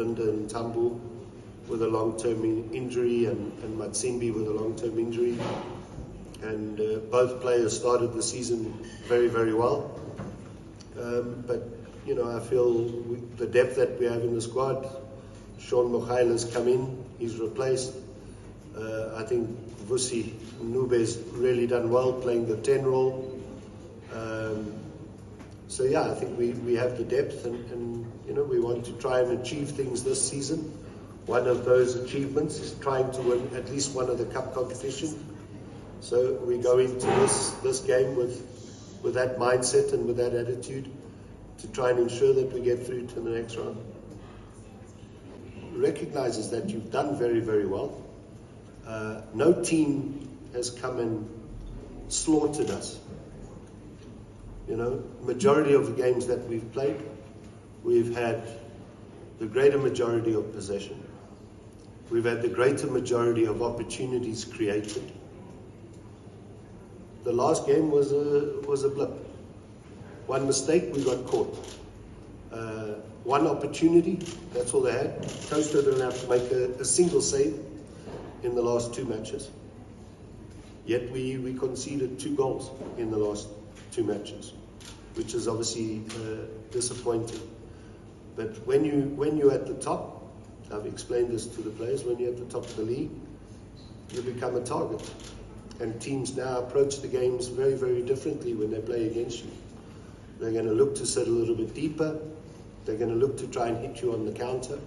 Linda and Tambu with a long-term injury and Matsimbi with a long-term injury. And both players started the season very, very well. But, you know, I feel the depth that we have in the squad, Sean Mukhaila's come in, he's replaced. I think Vusi Nube's really done well playing the 10 role. So yeah, I think we have the depth and you know, we want to try and achieve things this season. One of those achievements is trying to win at least one of the cup competition. So we go into this game with that mindset and with that attitude to try and ensure that we get through to the next round. Recognizes that you've done very, very well. No team has come and slaughtered us. You know, majority of the games that we've played, we've had the greater majority of possession. We've had the greater majority of opportunities created. The last game was a blip. One mistake, we got caught. One opportunity, that's all they had. Costa didn't have to make a single save in the last 2 matches. Yet we conceded 2 goals in the last 2 matches, which is obviously disappointing. But when you're at the top, I've explained this to the players, when you're at the top of the league, you become a target. And teams now approach the games very, very differently when they play against you. They're going to look to sit a little bit deeper. They're going to look to try and hit you on the counter.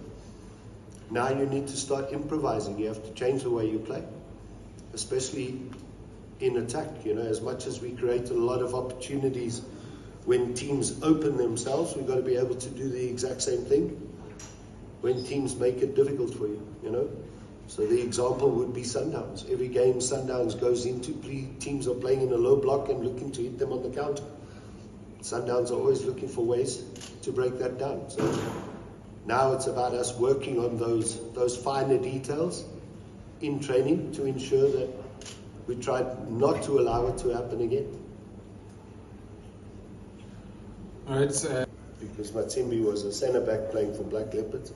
Now you need to start improvising. You have to change the way you play, especially in attack. You know, as much as we create a lot of opportunities when teams open themselves, we've got to be able to do the exact same thing when teams make it difficult for you, you know. So the example would be Sundowns. Every game Sundowns goes into, teams are playing in a low block and looking to hit them on the counter. Sundowns are always looking for ways to break that down. So now it's about us working on those finer details in training to ensure that we try not to allow it to happen again. All right. Because Matsimbi was a centre-back playing for Black Leopards,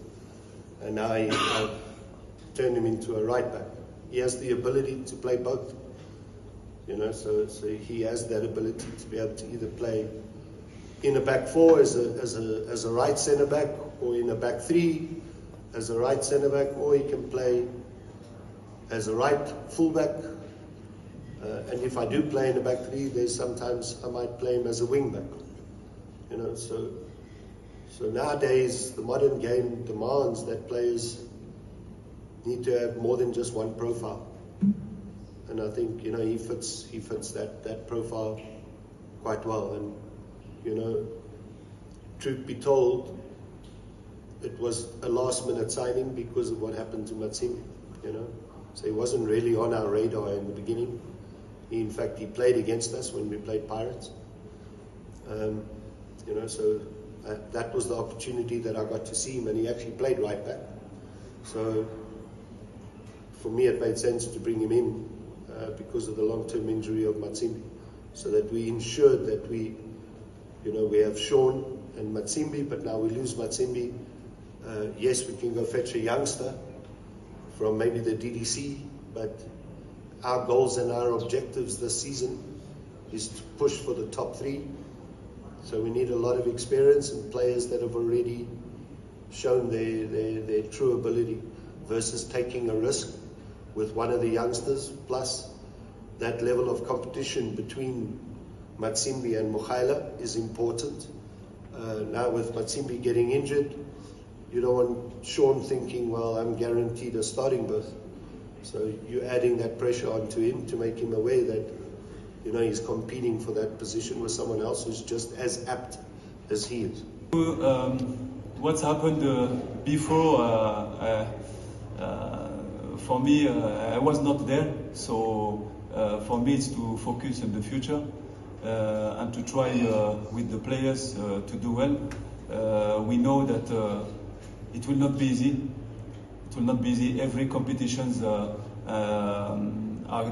and now I've turned him into a right-back. He has the ability to play both, you know, so he has that ability to be able to either play in a back 4 as a right centre-back, or in a back 3 as a right centre-back, or he can play as a right full-back. And if I do play in a back 3, there's sometimes I might play him as a wing-back. You know, so nowadays the modern game demands that players need to have more than just one profile, and I think, you know, he fits that profile quite well. And you know, truth be told, it was a last-minute signing because of what happened to Matsimbi. You know, so he wasn't really on our radar in the beginning. In fact, he played against us when we played Pirates. You know, so that was the opportunity that I got to see him, and he actually played right back. So for me, it made sense to bring him in because of the long-term injury of Matsimbi, so that we ensured that we have Sean and Matsimbi, but now we lose Matsimbi. Yes, we can go fetch a youngster from maybe the DDC, but our goals and our objectives this season is to push for the top 3. So we need a lot of experience and players that have already shown their true ability, versus taking a risk with one of the youngsters. Plus, that level of competition between Matsimbi and Mukhaila is important. Now with Matsimbi getting injured, you don't want Sean thinking, well, I'm guaranteed a starting berth. So you're adding that pressure onto him to make him aware that, you know, he's competing for that position with someone else who's just as apt as he is. What's happened before, for me, I was not there, so for me it's to focus on the future and to try with the players to do well. We know that it will not be easy. It will not be easy. Every competitions are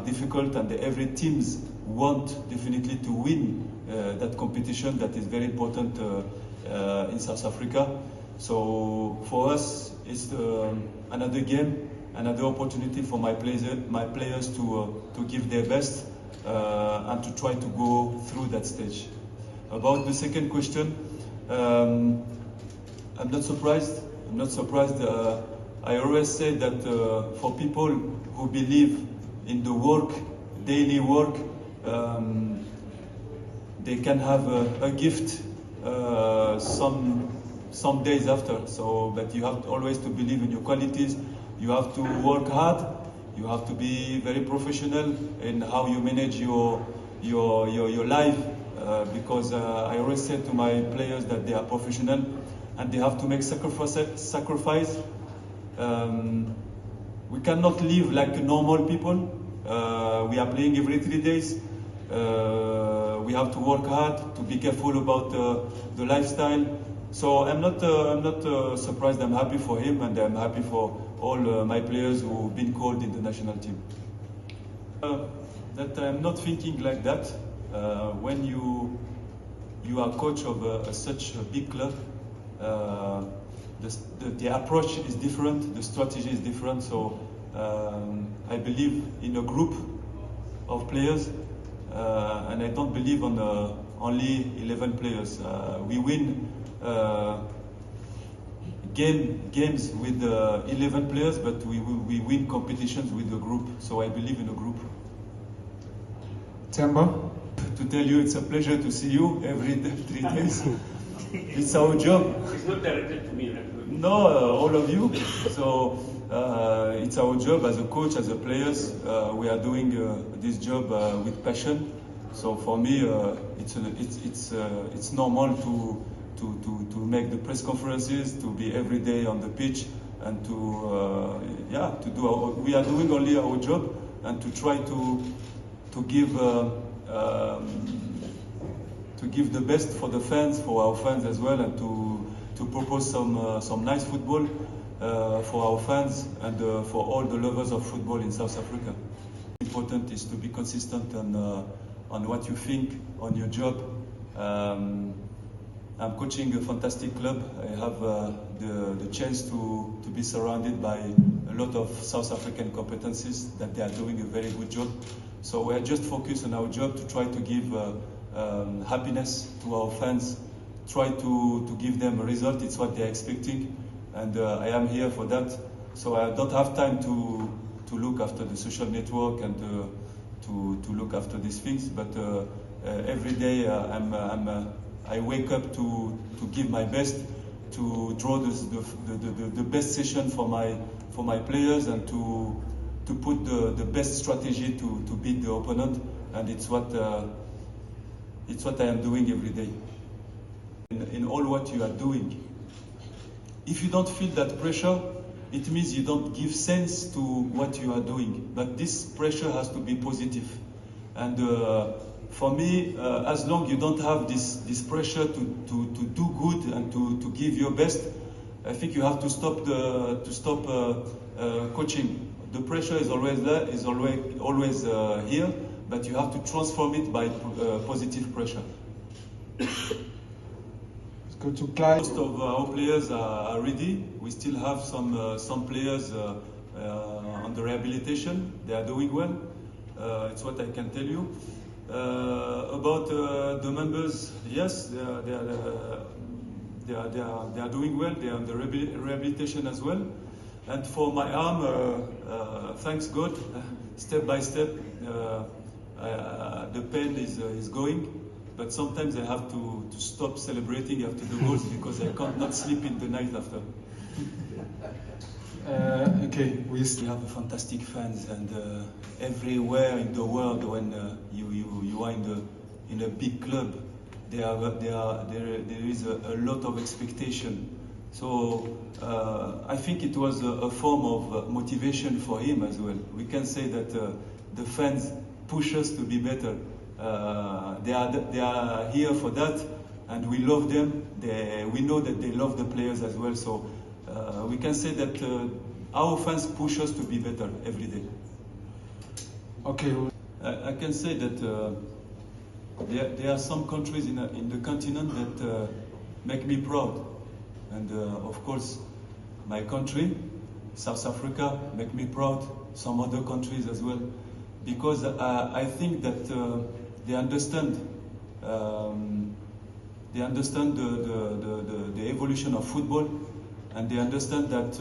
difficult, and every teams want definitely to win that competition that is very important in South Africa. So for us, it's another game, another opportunity for my players to give their best and to try to go through that stage. About the second question, I'm not surprised. I'm not surprised. I always say that for people who believe in the work, daily work, they can have a gift some days after. So, but you have always to believe in your qualities. You have to work hard. You have to be very professional in how you manage your life. Because I always say to my players that they are professional and they have to make sacrifice. We cannot live like normal people. We are playing every 3 days. We have to work hard, to be careful about the lifestyle. So I'm not surprised. I'm happy for him, and I'm happy for all my players who've been called in the national team. That I'm not thinking like that. When you are coach of such a big club, the approach is different, the strategy is different. So I believe in a group of players, and I don't believe on only 11 players. We win games with 11 players, but we win competitions with a group. So I believe in a group. Temba? To tell you, it's a pleasure to see you every 3 days. It's our job. It's not directed to me. No, all of you. So it's our job as a coach, as a players. We are doing this job with passion. So for me, it's normal to make the press conferences, to be every day on the pitch, and to do. We are doing only our job, and to try to give the best for the fans, for our fans as well, and to propose some nice football for our fans and for all the lovers of football in South Africa. Important is to be consistent on what you think, on your job. I'm coaching a fantastic club. I have the chance to be surrounded by a lot of South African competencies that they are doing a very good job. So we are just focused on our job to try to give happiness to our fans, try to give them a result. It's what they're expecting, and I am here for that. So I don't have time to look after the social network and to look after these things. But every day I wake up to give my best, to draw the best session for my players, and to put the best strategy to beat the opponent. And it's what I am doing every day. In all what you are doing, if you don't feel that pressure, it means you don't give sense to what you are doing. But this pressure has to be positive. And for me, as long you don't have this pressure to do good and to give your best, I think you have to stop coaching. The pressure is always there, is always here, but you have to transform it by positive pressure. Let's go to Clyde. Most of our players are ready. We still have some players on the rehabilitation. They are doing well. It's what I can tell you. About the members, yes, they are doing well. They are on the rehabilitation as well. And for my arm, thanks God, step by step, the pain is going. But sometimes I have to stop celebrating after the goals because I can't not sleep in the night after. Okay, we have a fantastic fans, and everywhere in the world, when you are in a big club, there is a lot of expectation. So I think it was a form of motivation for him as well. We can say that the fans push us to be better. They are here for that, and we love them. We know that they love the players as well. So we can say that our fans push us to be better every day. Okay. I can say that there are some countries in the continent that make me proud. and of course my country, South Africa, make me proud, some other countries as well, because I think that they understand the evolution of football, and they understand that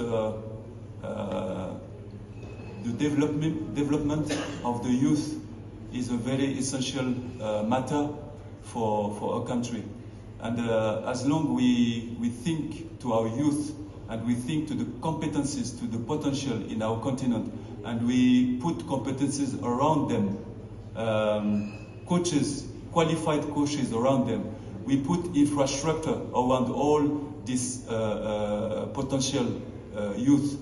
the development of the youth is a very essential matter for a country. And as long we think to our youth, and we think to the competencies, to the potential in our continent, and we put competencies around them, coaches, qualified coaches around them, we put infrastructure around all this potential youth,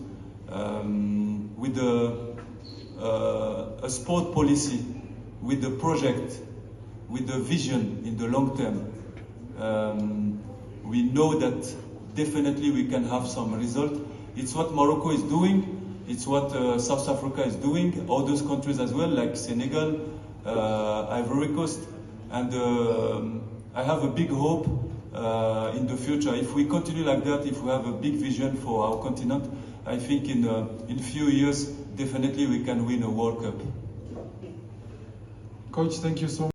with a sport policy, with a project, with a vision in the long term, we know that definitely we can have some result. It's what Morocco is doing, it's what South Africa is doing, other countries as well, like Senegal, Ivory Coast, and I have a big hope in the future. If we continue like that, if we have a big vision for our continent, I think in a few years, definitely we can win a World Cup. Coach, thank you so much.